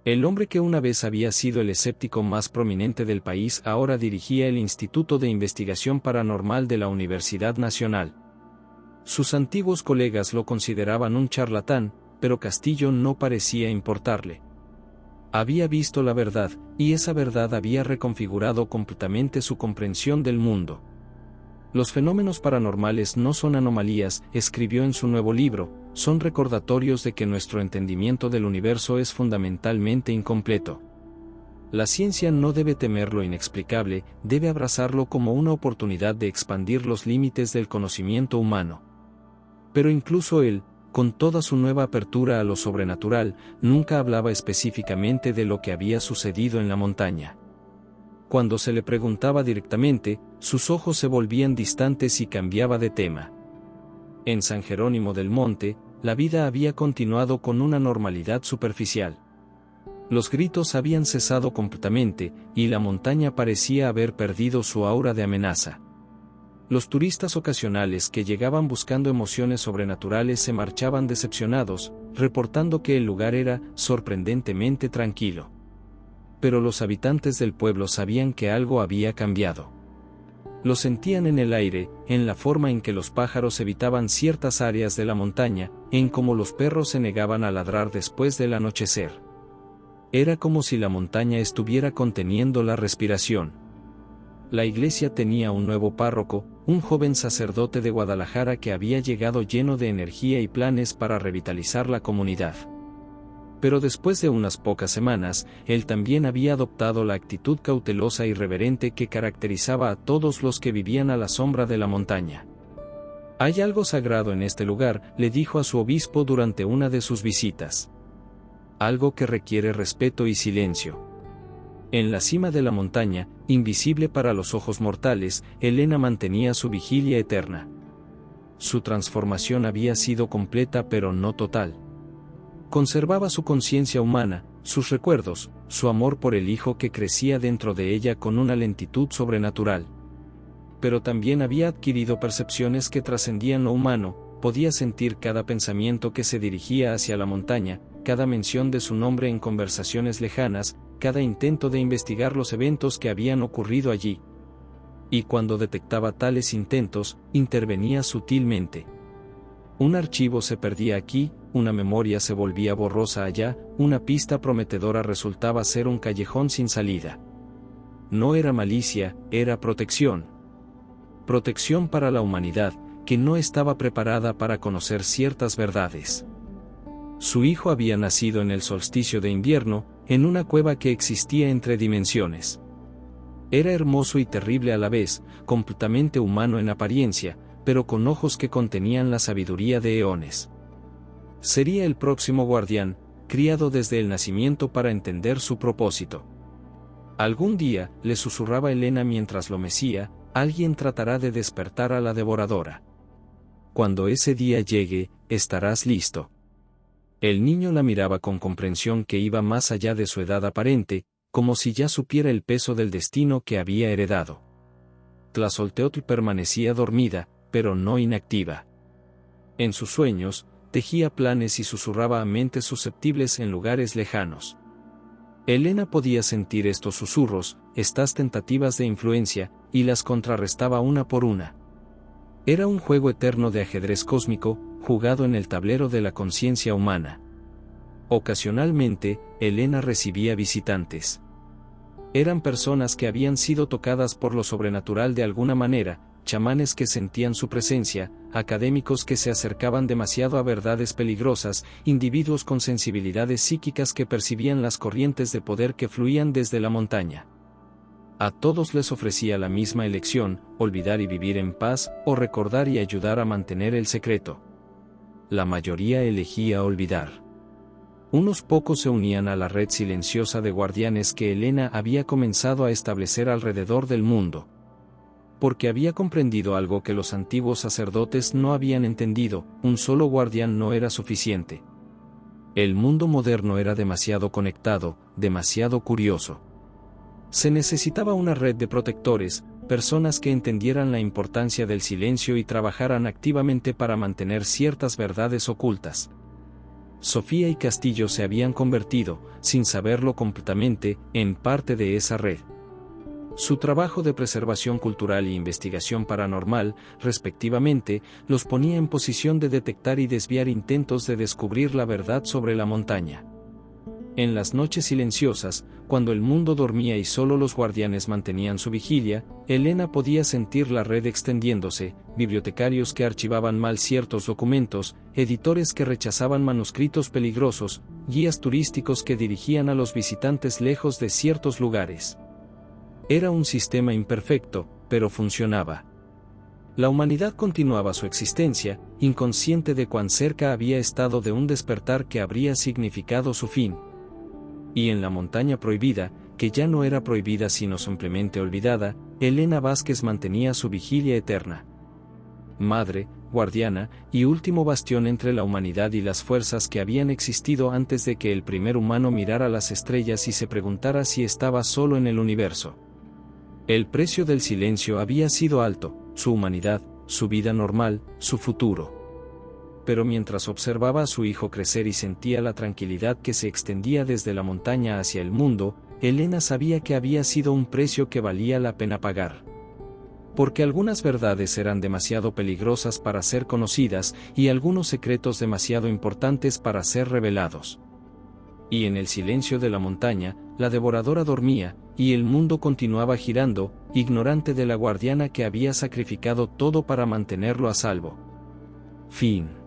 El hombre que una vez había sido el escéptico más prominente del país ahora dirigía el Instituto de Investigación Paranormal de la Universidad Nacional. Sus antiguos colegas lo consideraban un charlatán, pero Castillo no parecía importarle. Había visto la verdad, y esa verdad había reconfigurado completamente su comprensión del mundo. Los fenómenos paranormales no son anomalías, escribió en su nuevo libro, son recordatorios de que nuestro entendimiento del universo es fundamentalmente incompleto. La ciencia no debe temer lo inexplicable, debe abrazarlo como una oportunidad de expandir los límites del conocimiento humano. Pero incluso él, con toda su nueva apertura a lo sobrenatural, nunca hablaba específicamente de lo que había sucedido en la montaña. Cuando se le preguntaba directamente, sus ojos se volvían distantes y cambiaba de tema. En San Jerónimo del Monte, la vida había continuado con una normalidad superficial. Los gritos habían cesado completamente, y la montaña parecía haber perdido su aura de amenaza. Los turistas ocasionales que llegaban buscando emociones sobrenaturales se marchaban decepcionados, reportando que el lugar era sorprendentemente tranquilo. Pero los habitantes del pueblo sabían que algo había cambiado. Lo sentían en el aire, en la forma en que los pájaros evitaban ciertas áreas de la montaña, en cómo los perros se negaban a ladrar después del anochecer. Era como si la montaña estuviera conteniendo la respiración. La iglesia tenía un nuevo párroco, un joven sacerdote de Guadalajara que había llegado lleno de energía y planes para revitalizar la comunidad. Pero después de unas pocas semanas, él también había adoptado la actitud cautelosa y reverente que caracterizaba a todos los que vivían a la sombra de la montaña. «Hay algo sagrado en este lugar», le dijo a su obispo durante una de sus visitas. «Algo que requiere respeto y silencio». En la cima de la montaña, invisible para los ojos mortales, Elena mantenía su vigilia eterna. Su transformación había sido completa pero no total. Conservaba su conciencia humana, sus recuerdos, su amor por el hijo que crecía dentro de ella con una lentitud sobrenatural. Pero también había adquirido percepciones que trascendían lo humano, podía sentir cada pensamiento que se dirigía hacia la montaña, cada mención de su nombre en conversaciones lejanas, cada intento de investigar los eventos que habían ocurrido allí. Y cuando detectaba tales intentos, intervenía sutilmente. Un archivo se perdía aquí, una memoria se volvía borrosa allá, una pista prometedora resultaba ser un callejón sin salida. No era malicia, era protección. Protección para la humanidad, que no estaba preparada para conocer ciertas verdades. Su hijo había nacido en el solsticio de invierno, en una cueva que existía entre dimensiones. Era hermoso y terrible a la vez, completamente humano en apariencia, pero con ojos que contenían la sabiduría de eones. Sería el próximo guardián, criado desde el nacimiento para entender su propósito. Algún día, le susurraba Elena mientras lo mecía, alguien tratará de despertar a la devoradora. Cuando ese día llegue, estarás listo. El niño la miraba con comprensión que iba más allá de su edad aparente, como si ya supiera el peso del destino que había heredado. Tlazolteotl permanecía dormida, pero no inactiva. En sus sueños, tejía planes y susurraba a mentes susceptibles en lugares lejanos. Elena podía sentir estos susurros, estas tentativas de influencia, y las contrarrestaba una por una. Era un juego eterno de ajedrez cósmico, jugado en el tablero de la conciencia humana. Ocasionalmente, Elena recibía visitantes. Eran personas que habían sido tocadas por lo sobrenatural de alguna manera, chamanes que sentían su presencia, académicos que se acercaban demasiado a verdades peligrosas, individuos con sensibilidades psíquicas que percibían las corrientes de poder que fluían desde la montaña. A todos les ofrecía la misma elección, olvidar y vivir en paz, o recordar y ayudar a mantener el secreto. La mayoría elegía olvidar. Unos pocos se unían a la red silenciosa de guardianes que Elena había comenzado a establecer alrededor del mundo. Porque había comprendido algo que los antiguos sacerdotes no habían entendido: un solo guardián no era suficiente. El mundo moderno era demasiado conectado, demasiado curioso. Se necesitaba una red de protectores, personas que entendieran la importancia del silencio y trabajaran activamente para mantener ciertas verdades ocultas. Sofía y Castillo se habían convertido, sin saberlo completamente, en parte de esa red. Su trabajo de preservación cultural e investigación paranormal, respectivamente, los ponía en posición de detectar y desviar intentos de descubrir la verdad sobre la montaña. En las noches silenciosas, cuando el mundo dormía y solo los guardianes mantenían su vigilia, Elena podía sentir la red extendiéndose: bibliotecarios que archivaban mal ciertos documentos, editores que rechazaban manuscritos peligrosos, guías turísticos que dirigían a los visitantes lejos de ciertos lugares. Era un sistema imperfecto, pero funcionaba. La humanidad continuaba su existencia, inconsciente de cuán cerca había estado de un despertar que habría significado su fin. Y en la montaña prohibida, que ya no era prohibida sino simplemente olvidada, Elena Vázquez mantenía su vigilia eterna. Madre, guardiana, y último bastión entre la humanidad y las fuerzas que habían existido antes de que el primer humano mirara las estrellas y se preguntara si estaba solo en el universo. El precio del silencio había sido alto: su humanidad, su vida normal, su futuro. Pero mientras observaba a su hijo crecer y sentía la tranquilidad que se extendía desde la montaña hacia el mundo, Elena sabía que había sido un precio que valía la pena pagar. Porque algunas verdades eran demasiado peligrosas para ser conocidas, y algunos secretos demasiado importantes para ser revelados. Y en el silencio de la montaña, la devoradora dormía, y el mundo continuaba girando, ignorante de la guardiana que había sacrificado todo para mantenerlo a salvo. Fin.